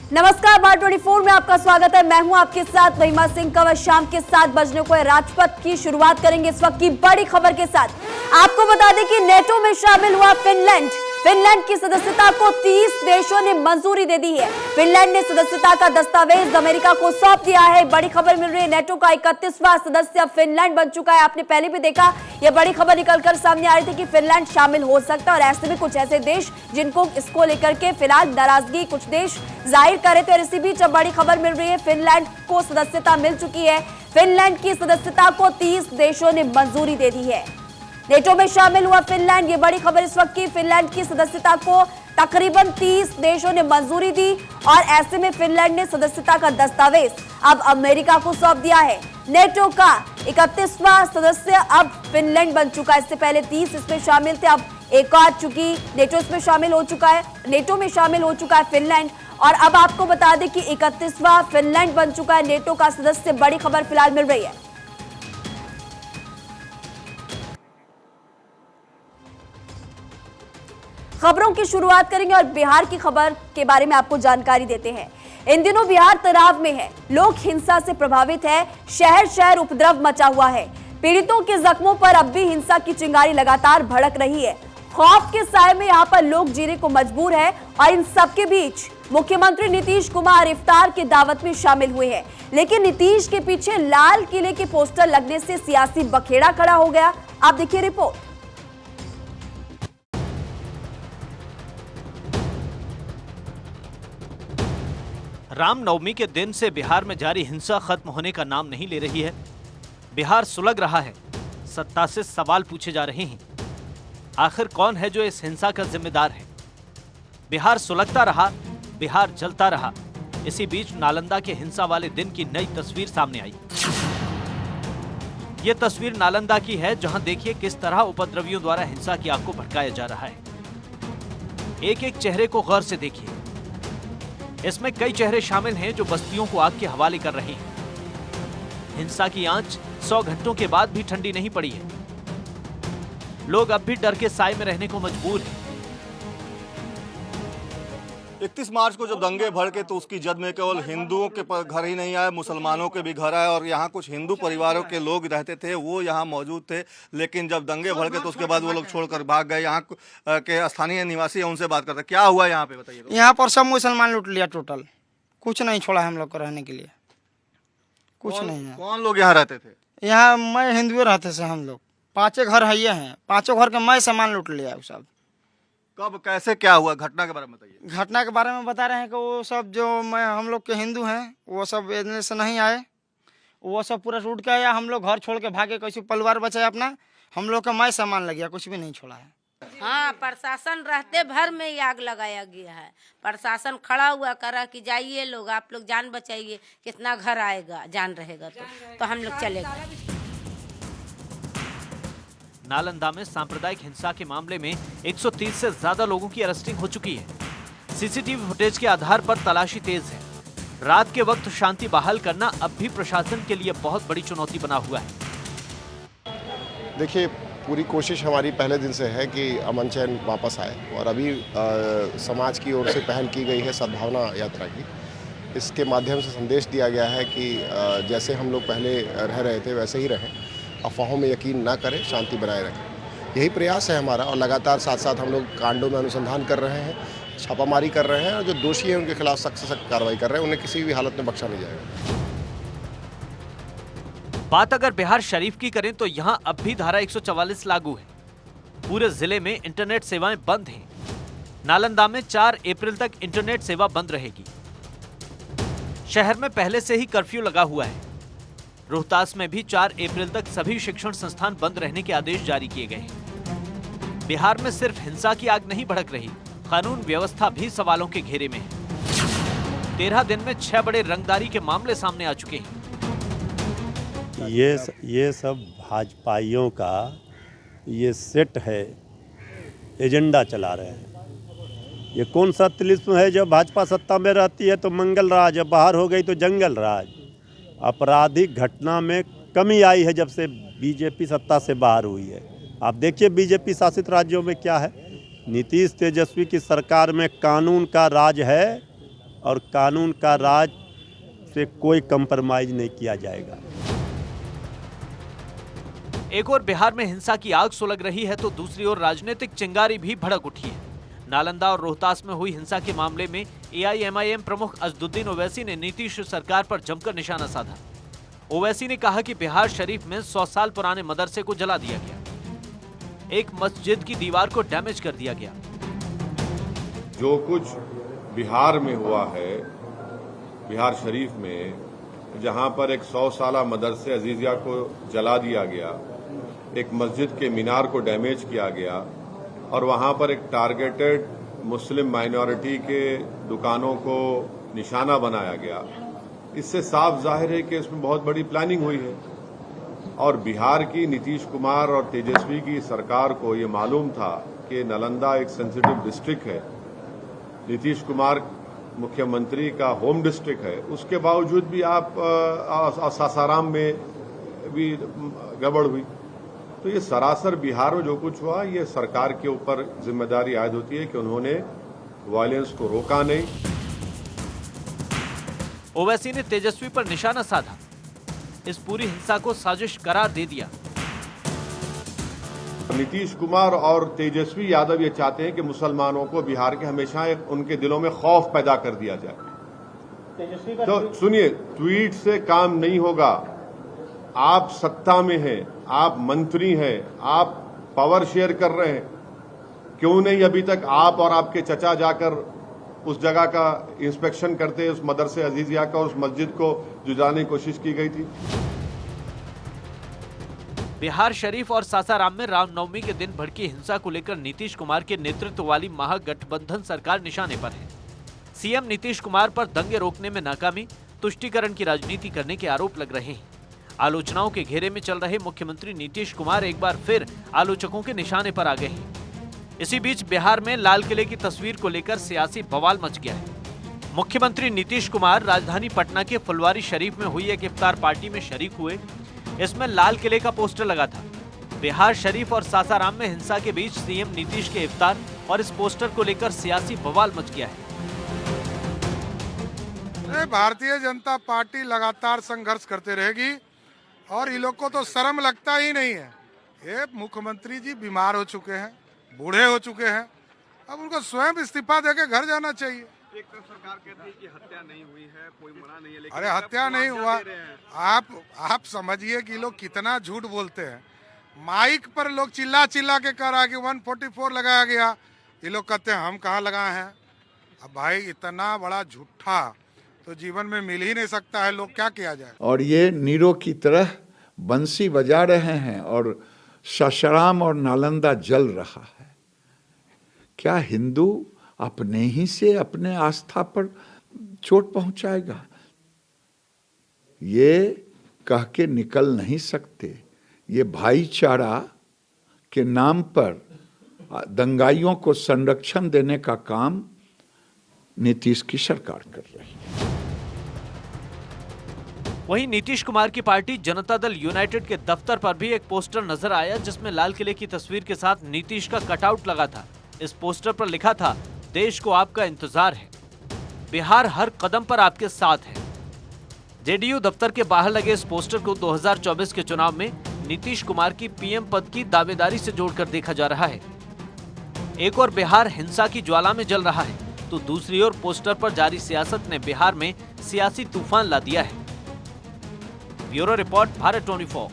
नमस्कार, भारत 24 में आपका स्वागत है। मैं हूं आपके साथ महिमा सिंह कंवर। शाम के 7 बजने को राजपथ की शुरुआत करेंगे इस वक्त की बड़ी खबर के साथ। आपको बता दें कि नेटो में शामिल हुआ फिनलैंड की सदस्यता को 30 देशों ने मंजूरी दे दी है। फिनलैंड ने सदस्यता का दस्तावेज अमेरिका को सौंप दिया है। बड़ी खबर मिल रही है, नेटो का 31वां सदस्य फिनलैंड बन चुका है। आपने पहले भी देखा, यह बड़ी खबर निकलकर सामने आ रही थी कि फिनलैंड शामिल हो सकता है और ऐसे में कुछ ऐसे देश जिनको इसको लेकर के फिलहाल नाराजगी कुछ देश जाहिर कर रहे थे और इसी बीच अब बड़ी खबर मिल रही है, फिनलैंड को सदस्यता मिल चुकी है। फिनलैंड की सदस्यता को 30 देशों ने मंजूरी दे दी है। नेटो में शामिल हुआ फिनलैंड, ये बड़ी खबर इस वक्त की। फिनलैंड की सदस्यता को तकरीबन 30 देशों ने मंजूरी दी और ऐसे में फिनलैंड ने सदस्यता का दस्तावेज अब अमेरिका को सौंप दिया है। नेटो का 31वां सदस्य अब फिनलैंड बन चुका है। इससे पहले 30 इसमें शामिल थे, अब एक और चुकी नेटो इसमें शामिल हो चुका है। नेटो में शामिल हो चुका है फिनलैंड और अब आपको बता दें कि 31वां फिनलैंड बन चुका है नेटो का सदस्य। बड़ी खबर फिलहाल मिल रही है। खबरों की शुरुआत करेंगे और बिहार की खबर के बारे में आपको जानकारी देते हैं। इन दिनों बिहार तनाव में है, लोग हिंसा से प्रभावित है, शहर शहर उपद्रव मचा हुआ है। पीड़ितों के जख्मों पर अब भी हिंसा की चिंगारी लगातार भड़क रही है। खौफ के साए में यहाँ पर लोग जीने को मजबूर है और इन सबके बीच मुख्यमंत्री नीतीश कुमार इफ्तार की दावत में शामिल हुए हैं। लेकिन नीतीश के पीछे लाल किले के पोस्टर लगने से सियासी बखेड़ा खड़ा हो गया। आप देखिए रिपोर्ट। रामनवमी के दिन से बिहार में जारी हिंसा खत्म होने का नाम नहीं ले रही है। बिहार सुलग रहा है, सत्ता से सवाल पूछे जा रहे हैं। आखिर कौन है जो इस हिंसा का जिम्मेदार है? बिहार सुलगता रहा, बिहार जलता रहा। इसी बीच नालंदा के हिंसा वाले दिन की नई तस्वीर सामने आई। ये तस्वीर नालंदा की है, जहां देखिए किस तरह उपद्रवियों द्वारा हिंसा की आग को भड़काया जा रहा है। एक एक चेहरे को गौर से देखिए। इसमें कई चेहरे शामिल हैं जो बस्तियों को आग के हवाले कर रहे हैं। हिंसा की आंच 100 घंटों के बाद भी ठंडी नहीं पड़ी है। लोग अब भी डर के साए में रहने को मजबूर हैं। 31 मार्च को जब दंगे भड़के तो उसकी जद में केवल हिंदुओं के घर ही नहीं आए, मुसलमानों के भी घर आए और यहाँ कुछ हिंदू परिवारों के लोग रहते थे, वो यहाँ मौजूद थे। लेकिन जब दंगे भड़के तो उसके बाद वो लोग छोड़कर भाग गए। यहाँ के स्थानीय निवासी हैं, उनसे बात करते हैं। क्या हुआ यहाँ पे, बताइए। यहाँ पर सब मुसलमान लूट लिया, टोटल कुछ नहीं छोड़ा हम लोग को रहने के लिए, कुछ नहीं है। कौन लोग यहाँ रहते थे? यहाँ मैं हिंदुओं रहते से हम लोग 5 घर है, ये हैं 5 घर के मैं सामान लूट लिया। वो सब कब, कैसे, क्या हुआ, घटना के बारे में बताइए। घटना के बारे में बता रहे हैं कि वो सब जो हम लोग के हिंदू हैं वो सब इतने से नहीं आए, वो सब पूरा लूट के आया। हम लोग घर छोड़ के भागे, कैसे परिवार बचाया अपना। हम लोग का मैं सामान लग गया, कुछ भी नहीं छोड़ा है। हाँ, प्रशासन रहते भर में ही आग लगाया गया है। प्रशासन खड़ा हुआ करा कि जाइए लोग, आप लोग जान बचाइए। कितना घर आएगा, जान रहेगा तो हम लोग चलेंगे। नालंदा में सांप्रदायिक हिंसा के मामले में 130 से ज्यादा लोगों की अरेस्टिंग हो चुकी है। सीसीटीवी फुटेज के आधार पर तलाशी तेज है। रात के वक्त शांति बहाल करना अब भी प्रशासन के लिए बहुत बड़ी चुनौती बना हुआ है। देखिए, पूरी कोशिश हमारी पहले दिन से है कि अमन चैन वापस आए और अभी समाज की ओर से पहल की गई है सद्भावना यात्रा की। इसके माध्यम से संदेश दिया गया है कि जैसे हम लोग पहले रह रहे थे वैसे ही रहें, अफवाहों में यकीन ना करें, शांति बनाए रखें। यही प्रयास है हमारा और लगातार साथ साथ हम लोग कांडों में अनुसंधान कर रहे हैं, छापामारी कर रहे हैं और जो दोषी हैं उनके खिलाफ सख्त से सख्त कार्रवाई कर रहे हैं। उन्हें किसी भी हालत में बख्शा नहीं जाएगा। बात अगर बिहार शरीफ की करें तो यहां अब भी धारा 144 लागू है। पूरे जिले में इंटरनेट सेवाएं बंद हैं। नालंदा में 4 अप्रैल तक इंटरनेट सेवा बंद रहेगी। शहर में पहले से ही कर्फ्यू लगा हुआ है। रोहतास में भी 4 अप्रैल तक सभी शिक्षण संस्थान बंद रहने के आदेश जारी किए गए हैं। बिहार में सिर्फ हिंसा की आग नहीं भड़क रही, कानून व्यवस्था भी सवालों के घेरे में है। 13 दिन में 6 बड़े रंगदारी के मामले सामने आ चुके हैं। ये सब भाजपाइयों का ये सेट है, एजेंडा चला रहे हैं। ये कौन सा तिलिस्म है? जब भाजपा सत्ता में रहती है तो मंगल राज, जब बाहर हो गई तो जंगल राज। आपराधिक घटना में कमी आई है जब से बीजेपी सत्ता से बाहर हुई है। आप देखिए बीजेपी शासित राज्यों में क्या है। नीतीश तेजस्वी की सरकार में कानून का राज है और कानून का राज से कोई कंप्रोमाइज़ नहीं किया जाएगा। एक और बिहार में हिंसा की आग सुलग रही है तो दूसरी ओर राजनीतिक चिंगारी भी भड़क उठी है। नालंदा और रोहतास में हुई हिंसा के मामले में AIMIM प्रमुख असदुद्दीन ओवैसी ने नीतीश सरकार पर जमकर निशाना साधा। ओवैसी ने कहा कि बिहार शरीफ में 100 साल पुराने मदरसे को जला दिया गया, एक मस्जिद की दीवार को डैमेज कर दिया गया। जो कुछ बिहार में हुआ है, बिहार शरीफ में, जहां पर एक 100 साला मदरसे अजीजिया को जला दिया गया, एक मस्जिद के मीनार को डैमेज किया गया और वहां पर एक टारगेटेड मुस्लिम माइनॉरिटी के दुकानों को निशाना बनाया गया, इससे साफ जाहिर है कि इसमें बहुत बड़ी प्लानिंग हुई है। और बिहार की नीतीश कुमार और तेजस्वी की सरकार को ये मालूम था कि नालंदा एक सेंसिटिव डिस्ट्रिक्ट है, नीतीश कुमार मुख्यमंत्री का होम डिस्ट्रिक्ट है, उसके बावजूद भी आप सासाराम में भी गड़बड़ हुई। तो ये सरासर बिहार में जो कुछ हुआ, ये सरकार के ऊपर जिम्मेदारी आयद होती है कि उन्होंने वायलेंस को रोका नहीं। ओवैसी ने तेजस्वी पर निशाना साधा, इस पूरी हिंसा को साजिश करार दे दिया। नीतीश कुमार और तेजस्वी यादव ये चाहते हैं कि मुसलमानों को बिहार के हमेशा एक उनके दिलों में खौफ पैदा कर दिया जाए। तो सुनिए, ट्वीट से काम नहीं होगा। आप सत्ता में हैं, आप मंत्री हैं, आप पावर शेयर कर रहे हैं, क्यों नहीं अभी तक आप और आपके चचा जाकर उस जगह का इंस्पेक्शन करते, उस मदरसे अजीजिया का, उस मस्जिद को जुटाने की कोशिश की गई थी। बिहार शरीफ और सासाराम में रामनवमी के दिन भड़की हिंसा को लेकर नीतीश कुमार के नेतृत्व वाली महागठबंधन सरकार निशाने पर है। सीएम नीतीश कुमार पर दंगे रोकने में नाकामी, तुष्टीकरण की राजनीति करने के आरोप लग रहे हैं। आलोचनाओं के घेरे में चल रहे मुख्यमंत्री नीतीश कुमार एक बार फिर आलोचकों के निशाने पर आ गए हैं। इसी बीच बिहार में लाल किले की तस्वीर को लेकर सियासी बवाल मच गया है। मुख्यमंत्री नीतीश कुमार राजधानी पटना के फुलवारी शरीफ में हुई एक इफ्तार पार्टी में शरीक हुए। इसमें लाल किले का पोस्टर लगा था। बिहार शरीफ और सासाराम में हिंसा के बीच सीएम नीतीश के इफ्तार और इस पोस्टर को लेकर सियासी बवाल मच गया है। भारतीय जनता पार्टी लगातार संघर्ष करते रहेगी और इन लोग को तो शर्म लगता ही नहीं है। ये मुख्यमंत्री जी बीमार हो चुके हैं, बूढ़े हो चुके हैं, अब उनको स्वयं इस्तीफा देके घर जाना चाहिए। एक तरफ सरकार कहती है कि हत्या नहीं हुई है, कोई मना नहीं है, लेकिन अरे हत्या नहीं हुआ। आप समझिए कि लोग कितना झूठ बोलते हैं। माइक पर लोग चिल्ला चिल्ला के कह रहा है कि 144 लगाया गया, ये लोग कहते हैं हम कहाँ लगाए हैं। अब भाई इतना बड़ा झूठा तो जीवन में मिल ही नहीं सकता है, लोग क्या किया जाए। और ये नीरो की तरह बंसी बजा रहे हैं और सासाराम और नालंदा जल रहा है। क्या हिंदू अपने ही से अपने आस्था पर चोट पहुंचाएगा? ये कह के निकल नहीं सकते। ये भाईचारा के नाम पर दंगाइयों को संरक्षण देने का काम नीतीश की सरकार कर रही है। वहीं नीतीश कुमार की पार्टी जनता दल यूनाइटेड के दफ्तर पर भी एक पोस्टर नजर आया जिसमें लाल किले की तस्वीर के साथ नीतीश का कटआउट लगा था। इस पोस्टर पर लिखा था, देश को आपका इंतजार है, बिहार हर कदम पर आपके साथ है। जेडीयू दफ्तर के बाहर लगे इस पोस्टर को 2024 के चुनाव में नीतीश कुमार की पीएम पद की दावेदारी से जोड़कर देखा जा रहा है। एक और बिहार हिंसा की ज्वाला में जल रहा है तो दूसरी ओर पोस्टर पर जारी सियासत ने बिहार में सियासी तूफान ला दिया है। Bureau report, Bharat 24।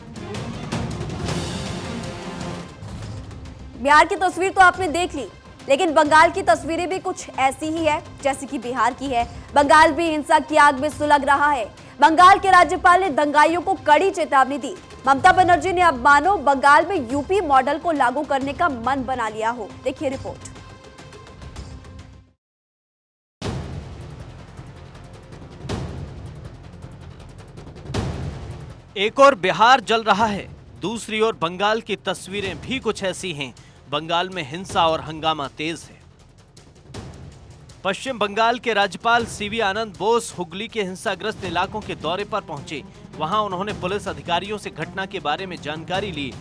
बिहार की तस्वीर तो आपने देख ली, लेकिन बंगाल की तस्वीरें भी कुछ ऐसी ही है जैसी कि बिहार की है। बंगाल भी हिंसा की आग में सुलग रहा है। बंगाल के राज्यपाल ने दंगाइयों को कड़ी चेतावनी दी। ममता बनर्जी ने अब मानो बंगाल में यूपी मॉडल को लागू करने का मन बना लिया हो। देखिए रिपोर्ट। एक और बिहार जल रहा है, दूसरी ओर बंगाल की तस्वीरें भी कुछ ऐसी हैं। बंगाल में हिंसा और हंगामा तेज है। पश्चिम बंगाल के राज्यपाल सीवी आनंद बोस हुगली के हिंसाग्रस्त इलाकों के दौरे पर पहुंचे। वहां उन्होंने पुलिस अधिकारियों से घटना के बारे में जानकारी ली।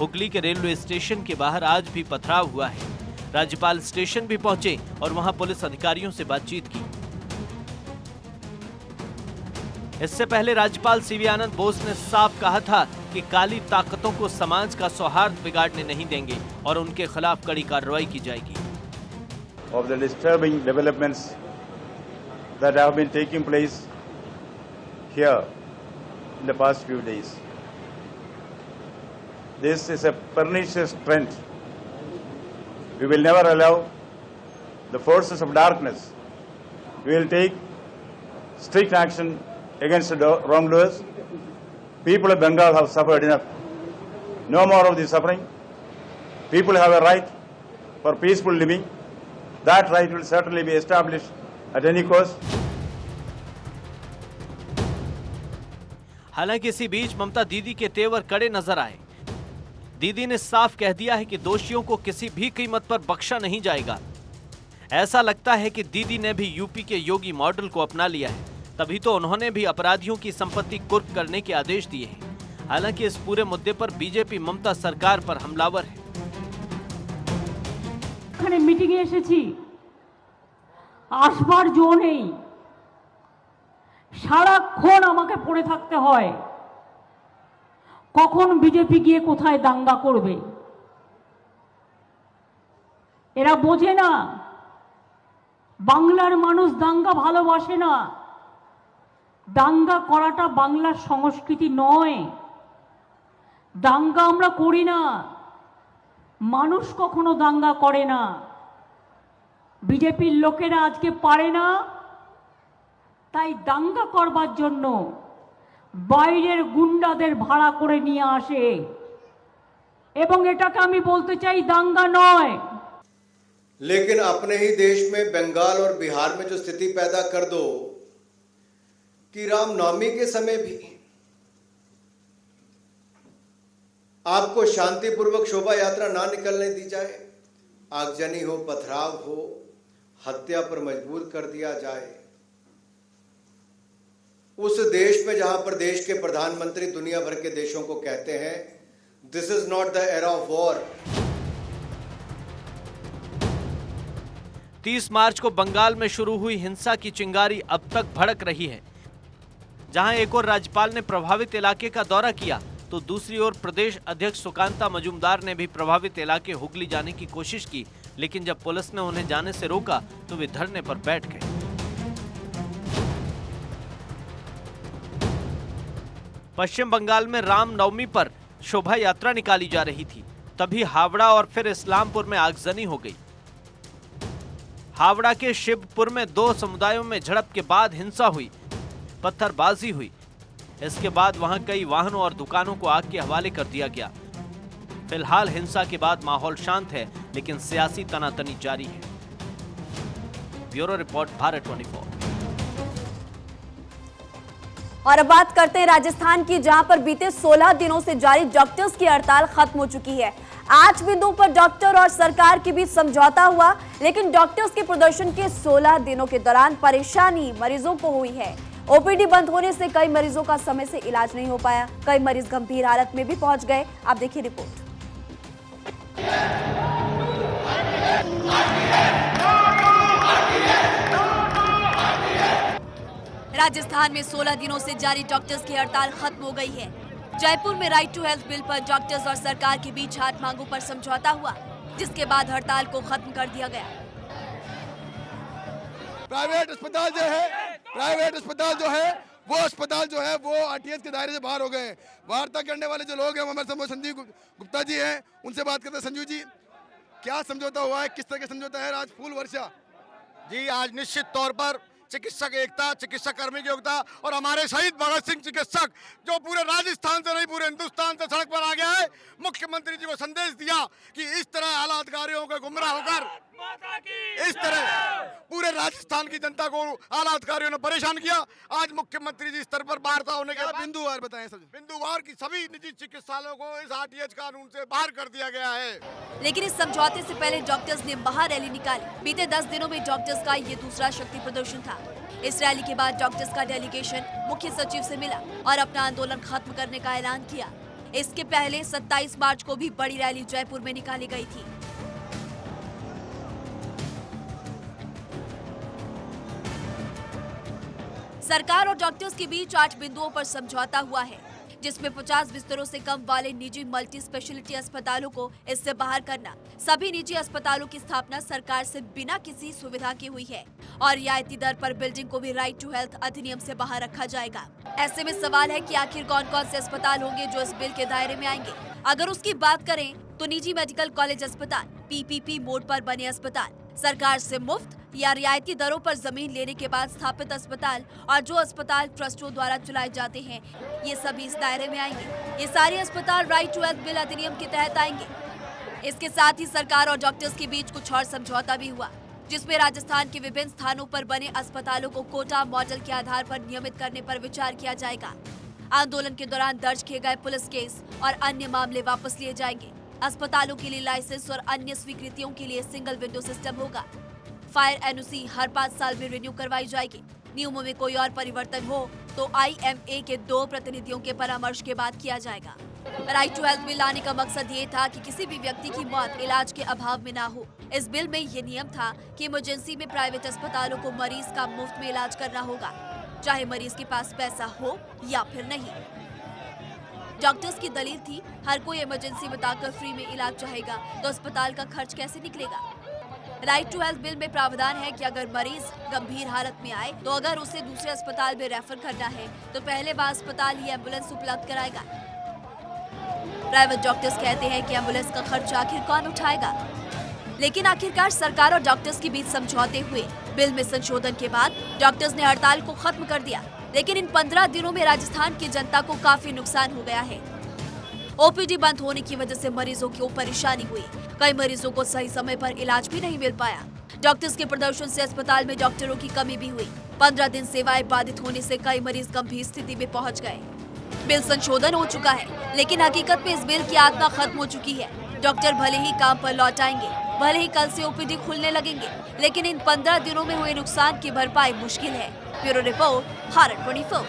हुगली के रेलवे स्टेशन के बाहर आज भी पथराव हुआ है। राज्यपाल स्टेशन भी पहुंचे और वहां पुलिस अधिकारियों से बातचीत की। इससे पहले राज्यपाल सीवी आनंद बोस ने साफ कहा था कि काली ताकतों को समाज का सौहार्द बिगाड़ने नहीं देंगे और उनके खिलाफ कड़ी कार्रवाई की जाएगी। Of the disturbing developments that have been taking place here in the past few days. This is a pernicious trend. We will never allow the forces of darkness. We will take strict action against the wrongdoers. People of Bengal have suffered enough. No more of this suffering. People have a right for peaceful living. That right will certainly be established at any cost. हालांकि इसी बीच ममता दीदी के तेवर कड़े नजर आए। दीदी ने साफ कह दिया है कि दोषियों को किसी भी कीमत पर बख्शा नहीं जाएगा। ऐसा लगता है कि दीदी ने भी यूपी के योगी मॉडल को अपना लिया है, तभी तो उन्होंने भी अपराधियों की संपत्ति कुर्क करने के आदेश दिए हैं। हालांकि इस पूरे मुद्दे पर बीजेपी ममता सरकार पर हमलावर है। मीटिंग এসেছি আসবার জো নেই, সারাক্ষণ আমাকে পড়ে থাকতে হয় কখন বিজেপি গিয়ে কোথায় দাঙ্গা করবে। এরা বোঝে না বাংলার মানুষ দাঙ্গা ভালোবাসে না, দাঙ্গা করাটা বাংলার সংস্কৃতি নয়, দাঙ্গা আমরা করি না, মানুষ কখনো দাঙ্গা করে না। বিজেপির লোকেরা আজকে পারে না, তাই দাঙ্গা করবার জন্য বাইরের গুন্ডাদের ভাড়া করে নিয়ে আসে, এবং এটাকে আমি বলতে চাই দাঙ্গা নয়। लेकिन अपने ही देश में बंगाल और बिहार में जो स्थिति पैदा कर दो कि रामनवमी के समय भी आपको शांतिपूर्वक शोभा यात्रा ना निकलने दी जाए, आगजनी हो, पथराव हो, हत्या पर मजबूर कर दिया जाए, उस देश में जहां पर देश के प्रधानमंत्री दुनिया भर के देशों को कहते हैं this is not the era of war. 30 मार्च को बंगाल में शुरू हुई हिंसा की चिंगारी अब तक भड़क रही है। जहां एक और राज्यपाल ने प्रभावित इलाके का दौरा किया, तो दूसरी ओर प्रदेश अध्यक्ष सुकांता मजूमदार ने भी प्रभावित इलाके हुगली जाने की कोशिश की, लेकिन जब पुलिस ने उन्हें जाने से रोका तो वे धरने पर बैठ गए। पश्चिम बंगाल में रामनवमी पर शोभा यात्रा निकाली जा रही थी, तभी हावड़ा और फिर इस्लामपुर में आगजनी हो गई। हावड़ा के शिवपुर में दो समुदायों में झड़प के बाद हिंसा हुई, पत्थरबाजी हुई। इसके बाद वहां कई वाहनों और दुकानों को आग के हवाले कर दिया गया। फिलहाल हिंसा के बाद माहौल शांत है, लेकिन सियासी तनातनी जारी है। Bureau report, Bharat 24। और अब बात करते हैं राजस्थान की, जहां पर बीते 16 दिनों से जारी डॉक्टर्स की हड़ताल खत्म हो चुकी है। 8 बिंदुओं पर डॉक्टर और सरकार के बीच समझौता हुआ, लेकिन डॉक्टर्स के प्रदर्शन के 16 दिनों के दौरान परेशानी मरीजों को हुई है। ओपीडी बंद होने से कई मरीजों का समय से इलाज नहीं हो पाया, कई मरीज गंभीर हालत में भी पहुंच गए। आप देखिए रिपोर्ट। राजस्थान में 16 दिनों से जारी डॉक्टर्स की हड़ताल खत्म हो गई है। जयपुर में राइट टू हेल्थ बिल पर डॉक्टर्स और सरकार के बीच 8 मांगों पर समझौता हुआ, जिसके बाद हड़ताल को खत्म कर दिया गया। प्राइवेट अस्पताल जो है वो अस्पताल जो है वो आरटीएस के दायरे से बाहर हो गए हैं। वार्ता करने वाले जो लोग हैं वो हमारे संजीव गुप्ता जी हैं, उनसे बात करते हैं। संजीव जी, क्या समझौता हुआ है, किस तरह का समझौता है? आज फूल वर्षा जी, आज निश्चित तौर पर चिकित्सक एकता, चिकित्सा कर्मी की योग्यता और हमारे शहीद भगत सिंह चिकित्सक जो पूरे राजस्थान से नहीं पूरे हिंदुस्तान से सड़क पर आ गया है, मुख्यमंत्री जी को संदेश दिया कि इस तरह आलाधिकारियों को गुमराह होकर इस तरह पूरे राजस्थान की जनता को आलाधिकारियों ने परेशान किया। आज मुख्यमंत्री जी स्तर पर वार्ता होने के बाद बिंदुवार बताएं, बिंदुवार की सभी निजी चिकित्सालयों को इस आरटीएच कानून से बाहर कर दिया गया है। लेकिन इस समझौते से पहले डॉक्टर्स ने महारैली निकाली। बीते 10 दिनों में डॉक्टर्स का ये दूसरा शक्ति प्रदर्शन था। इस रैली के बाद डॉक्टर्स का डेलीगेशन मुख्य सचिव से मिला और अपना आंदोलन खत्म करने का ऐलान किया। इसके पहले 27 मार्च को भी बड़ी रैली जयपुर में निकाली गई थी। सरकार और डॉक्टर्स के बीच 8 बिंदुओं पर समझौता हुआ है, जिसमें 50 बिस्तरों से कम वाले निजी मल्टी स्पेशलिटी अस्पतालों को इससे बाहर करना, सभी निजी अस्पतालों की स्थापना सरकार से बिना किसी सुविधा की हुई है और रियायती दर पर बिल्डिंग को भी राइट टू हेल्थ अधिनियम से बाहर रखा जाएगा। ऐसे में सवाल है कि आखिर कौन कौन से अस्पताल होंगे जो इस बिल के दायरे में आएंगे। अगर उसकी बात करें तो निजी मेडिकल कॉलेज अस्पताल, PPP मोड पर बने अस्पताल, सरकार से मुफ्त या रियायती दरों पर जमीन लेने के बाद स्थापित अस्पताल और जो अस्पताल ट्रस्टों द्वारा चलाए जाते हैं, ये सभी इस दायरे में आएंगे। ये सारे अस्पताल राइट टू हेल्थ बिल अधिनियम के तहत आएंगे। इसके साथ ही सरकार और डॉक्टर्स के बीच कुछ और समझौता भी हुआ, जिसमें राजस्थान के विभिन्न स्थानों पर बने अस्पतालों को कोटा मॉडल के आधार पर नियमित करने पर विचार किया जाएगा। आंदोलन के दौरान दर्ज किए गए पुलिस केस और अन्य मामले वापस लिए जाएंगे। अस्पतालों के लिए लाइसेंस और अन्य स्वीकृतियों के लिए सिंगल विंडो सिस्टम होगा। फायर NOC हर 5 साल में रिन्यू करवाई जाएगी। नियमों में कोई और परिवर्तन हो तो IMA के 2 प्रतिनिधियों के परामर्श के बाद किया जाएगा। राइट टू हेल्थ बिल लाने का मकसद ये था कि किसी भी व्यक्ति की मौत इलाज के अभाव में ना हो। इस बिल में ये नियम था कि इमरजेंसी में प्राइवेट अस्पतालों को मरीज का मुफ्त में इलाज करना होगा, चाहे मरीज के पास पैसा हो या फिर नहीं। डॉक्टर्स की दलील थी, हर कोई इमरजेंसी बताकर फ्री में इलाज चाहेगा तो अस्पताल का खर्च कैसे निकलेगा। राइट टू हेल्थ बिल में प्रावधान है कि अगर मरीज गंभीर हालत में आए तो अगर उसे दूसरे अस्पताल में रेफर करना है तो पहले वह अस्पताल ही एम्बुलेंस उपलब्ध कराएगा। प्राइवेट डॉक्टर्स कहते हैं कि एम्बुलेंस का खर्च आखिर कौन उठाएगा, लेकिन आखिरकार सरकार और डॉक्टर्स के बीच समझौते हुए। बिल में संशोधन के बाद डॉक्टर्स ने हड़ताल को खत्म कर दिया, लेकिन इन 15 दिनों में राजस्थान की जनता को काफी नुकसान हो गया है। OPD बंद होने की वजह से मरीजों को परेशानी हुई, कई मरीजों को सही समय पर इलाज भी नहीं मिल पाया। डॉक्टर्स के प्रदर्शन से अस्पताल में डॉक्टरों की कमी भी हुई। 15 दिन सेवाएं बाधित होने से कई मरीज गंभीर स्थिति में पहुंच गए। बिल संशोधन हो चुका है, लेकिन हकीकत में इस बिल की आत्मा खत्म हो चुकी है। डॉक्टर भले ही काम पर लौट आएंगे, भले ही कल से OPD खुलने लगेंगे, लेकिन इन 15 दिनों में हुए नुकसान की भरपाई मुश्किल है। Bureau report, Bharat 24।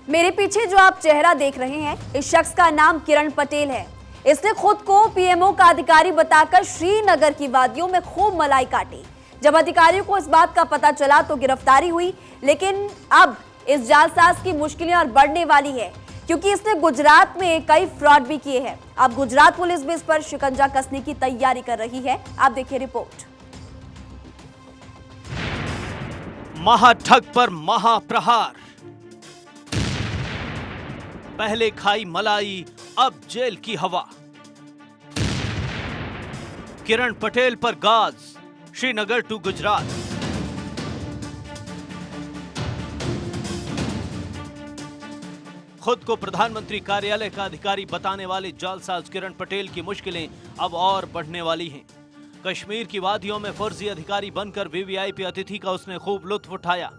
मेरे पीछे जो आप चेहरा देख रहे हैं, इस शख्स का नाम किरण पटेल है। इसने खुद को PMO का अधिकारी बताकर श्रीनगर की वादियों में खूब मलाई काटी। जब अधिकारियों को इस बात का पता चला तो गिरफ्तारी हुई, लेकिन अब इस जालसाज की मुश्किलें और बढ़ने वाली है, क्योंकि इसने गुजरात में कई फ्रॉड भी किए हैं। अब गुजरात पुलिस भी इस पर शिकंजा कसने की तैयारी कर रही है। आप देखिए रिपोर्ट। महाठग पर महाप्रहार, पहले खाई मलाई, अब जेल की हवा। किरण पटेल पर गाज, श्रीनगर टू गुजरात। खुद को प्रधानमंत्री कार्यालय का अधिकारी बताने वाले जालसाज किरण पटेल की मुश्किलें अब और बढ़ने वाली हैं। कश्मीर की वादियों में फर्जी अधिकारी बनकर VVIP अतिथि का उसने खूब लुत्फ उठाया।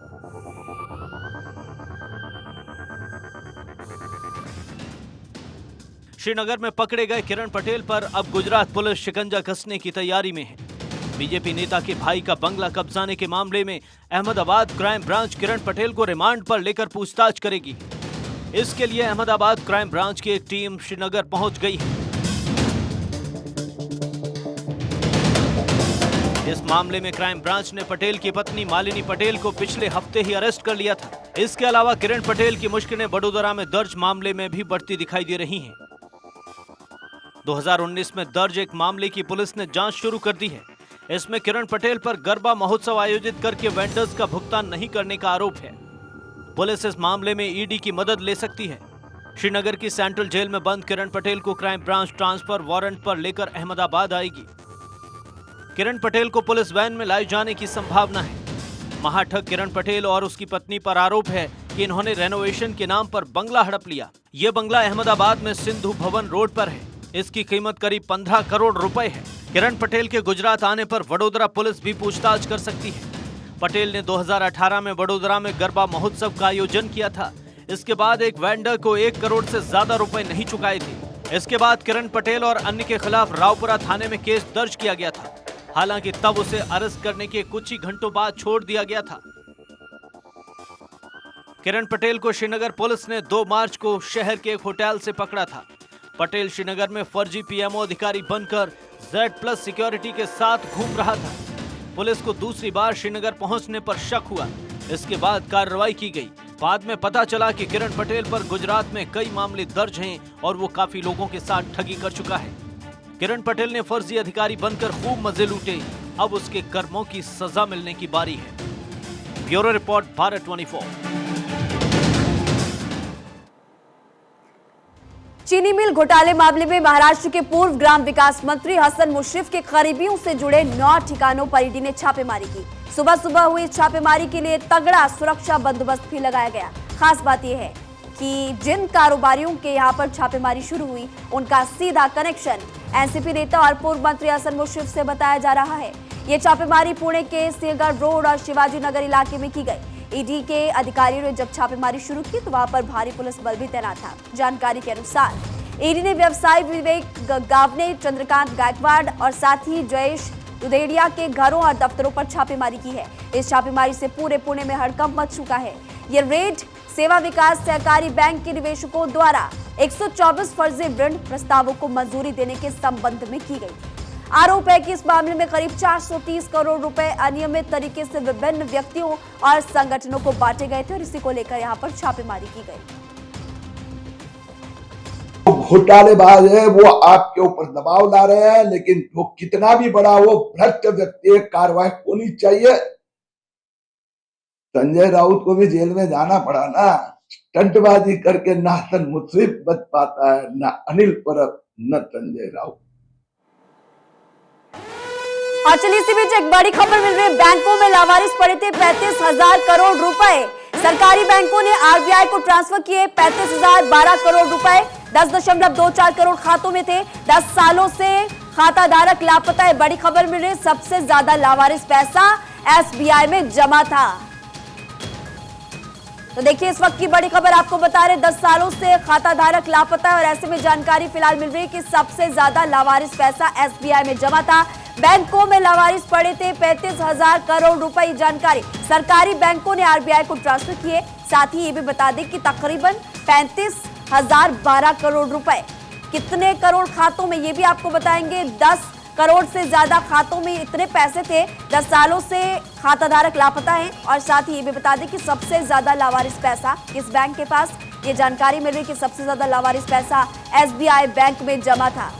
श्रीनगर में पकड़े गए किरण पटेल पर अब गुजरात पुलिस शिकंजा कसने की तैयारी में है। बीजेपी नेता के भाई का बंगला कब्जाने के मामले में अहमदाबाद क्राइम ब्रांच किरण पटेल को रिमांड पर लेकर पूछताछ करेगी। इसके लिए अहमदाबाद क्राइम ब्रांच की एक टीम श्रीनगर पहुंच गई है। इस मामले में क्राइम ब्रांच ने पटेल की पत्नी मालिनी पटेल को पिछले हफ्ते ही अरेस्ट कर लिया था। इसके अलावा किरण पटेल की मुश्किलें वडोदरा में दर्ज मामले में भी बढ़ती दिखाई दे रही हैं। 2019 में दर्ज एक मामले की पुलिस ने जांच शुरू कर दी है। इसमें किरण पटेल पर गरबा महोत्सव आयोजित करके वेंडर्स का भुगतान नहीं करने का आरोप है। पुलिस इस मामले में ED की मदद ले सकती है। श्रीनगर की सेंट्रल जेल में बंद किरण पटेल को क्राइम ब्रांच ट्रांसफर वारंट पर लेकर अहमदाबाद आएगी। किरण पटेल को पुलिस वैन में लाए जाने की संभावना है। महाठग किरण पटेल और उसकी पत्नी पर आरोप है कि इन्होंने रेनोवेशन के नाम पर बंगला हड़प लिया। ये बंगला अहमदाबाद में सिंधु भवन रोड पर है। इसकी कीमत करीब 15 करोड़ रुपए है। किरण पटेल के गुजरात आने पर वडोदरा पुलिस भी पूछताछ कर सकती है। पटेल ने 2018 में वडोदरा में गरबा महोत्सव का आयोजन किया था। इसके बाद एक वेंडर को 1 करोड़ से ज्यादा रुपए नहीं चुकाए थे। इसके बाद किरण पटेल और अन्य के खिलाफ रावपुरा थाने में केस दर्ज किया गया था। हालांकि तब उसे अरेस्ट करने के कुछ ही घंटों बाद छोड़ दिया गया था। किरण पटेल को श्रीनगर पुलिस ने 2 मार्च को शहर के एक होटल से पकड़ा था। पटेल श्रीनगर में फर्जी PMO अधिकारी बनकर Z+ सिक्योरिटी के साथ घूम रहा था। पुलिस को दूसरी बार श्रीनगर पहुंचने पर शक हुआ। इसके बाद कार्रवाई की गई। बाद में पता चला कि किरण पटेल पर गुजरात में कई मामले दर्ज हैं और वो काफी लोगों के साथ ठगी कर चुका है। किरण पटेल ने फर्जी अधिकारी बनकर खूब मजे लूटे। अब उसके कर्मों की सजा मिलने की बारी है। Bureau report, Bharat 24। चीनी मिल घोटाले मामले में महाराष्ट्र के पूर्व ग्राम विकास मंत्री हसन मुश्रीफ के करीबियों से जुड़े 9 ठिकानों पर ईडी ने छापेमारी की। सुबह सुबह हुई छापेमारी के लिए तगड़ा सुरक्षा बंदोबस्त भी लगाया गया। खास बात यह है कि जिन कारोबारियों के यहां पर छापेमारी शुरू हुई, उनका सीधा कनेक्शन एनसीपी नेता और पूर्व मंत्री हसन मुश्रीफ से बताया जा रहा है। ये छापेमारी पुणे के सिंहगढ़ रोड और शिवाजी नगर इलाके में की गई। ईडी के अधिकारियों ने जब छापेमारी शुरू की तो वहां पर भारी पुलिस बल भी तैनात था। जानकारी के अनुसार ईडी ने व्यवसायी विवेक गावने, चंद्रकांत गायकवाड़ और साथ ही जयेश दुधेड़िया के घरों और दफ्तरों पर छापेमारी की है। इस छापेमारी से पूरे पुणे में हड़कंप मच चुका है। ये रेड सेवा विकास सहकारी बैंक के निवेशकों द्वारा 124 फर्जी ऋण प्रस्तावों को मंजूरी देने के संबंध में की गई। आरोप है कि इस मामले में करीब 430 करोड़ रुपए अनियमित तरीके से विभिन्न व्यक्तियों और संगठनों को बांटे गए थे और इसी को लेकर यहां पर छापेमारी की गई। घोटालेबाज है, वो आपके ऊपर दबाव ला रहे हैं, लेकिन वो कितना भी बड़ा वो भ्रष्ट व्यक्ति, कार्रवाई होनी चाहिए। संजय राउत को भी जेल में जाना पड़ा ना, स्टंटबाजी करके ना हसन मुश्रीफ बच पाता है, ना अनिल परब, न संजय राउत। और चलिए इसी बीच एक बड़ी खबर मिल रही है। बैंकों में लावारिस पड़े थे 35,000 करोड़ रुपए। सरकारी बैंकों ने आरबीआई को ट्रांसफर किए 35,012 करोड़ रुपए। 10.24 करोड़ खातों में थे। 10 सालों से खाता धारक लापता है। बड़ी खबर मिल रही है, सबसे ज्यादा लावारिस पैसा एसबीआई में जमा था। तो देखिए इस वक्त की बड़ी खबर आपको बता रहे, 10 सालों से खाता धारक लापता है और ऐसे में जानकारी फिलहाल मिल रही है कि सबसे ज्यादा लावारिस पैसा एसबीआई में जमा था। बैंकों में लावारिस पड़े थे 35,000 करोड़ रुपए। जानकारी सरकारी बैंकों ने आरबीआई को ट्रांसफर किए। साथ ही ये भी बता दें कि तकरीबन 35,012 करोड़ रुपए। कितने करोड़ खातों में ये भी आपको बताएंगे। 10 करोड़ से ज्यादा खातों में इतने पैसे थे। 10 सालों से खाता धारक लापता है और साथ ही ये भी बता दें कि सबसे ज्यादा लावारिस पैसा किस बैंक के पास, ये जानकारी मिल रही है कि सबसे ज्यादा लावारिस पैसा एसबीआई बैंक में जमा था।